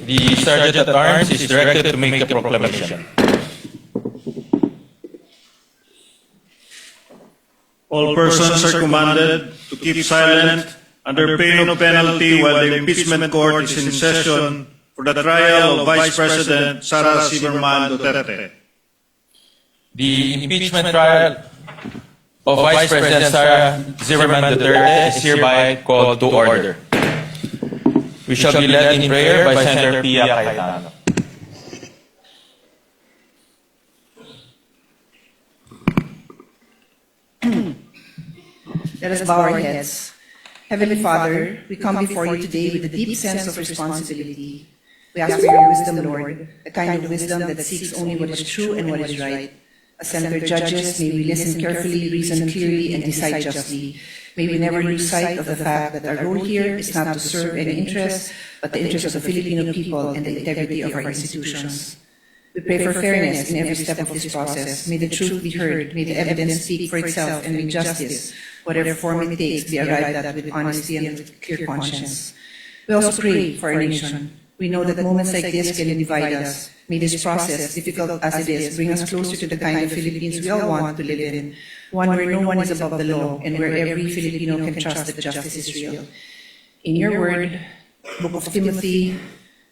The Sergeant at Arms is directed to make a proclamation. All persons are commanded to keep silent under pain of penalty while the impeachment court is in session for the trial of Vice President Sara Silverman Duterte. The impeachment trial of Vice President Sara Zimmerman Duterte is hereby called to order. We shall be led in prayer by Senator Pia Cayetano. Let us bow our heads. Heavenly Father, we come before you today with a deep sense of responsibility. We ask for your wisdom, Lord, the kind of wisdom that seeks only what is true and what is right. As senator judges, may we listen carefully, reason clearly, and decide justly. May we never lose sight of the fact that our role here is not to serve any interest, but the interests of the Filipino people and the integrity of our institutions. We pray for fairness in every step of this process. May the truth be heard, may the evidence speak for itself, and may justice, whatever form it takes, be arrived at with honesty and with clear conscience. We also pray for our nation. We know that moments like this can divide us. May this process, difficult as it is, bring us closer to the kind of Philippines we all want to live in, one where no one is above the law and where every Filipino can trust that justice is real. In your word, Book of Timothy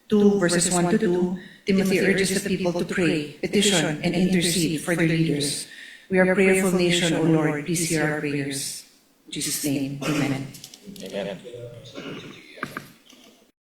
2, verses 1 to 2, Timothy urges the people to pray, petition, and intercede for their leaders. We are a prayerful nation, O Lord. Please hear our prayers. In Jesus' name, amen. Amen.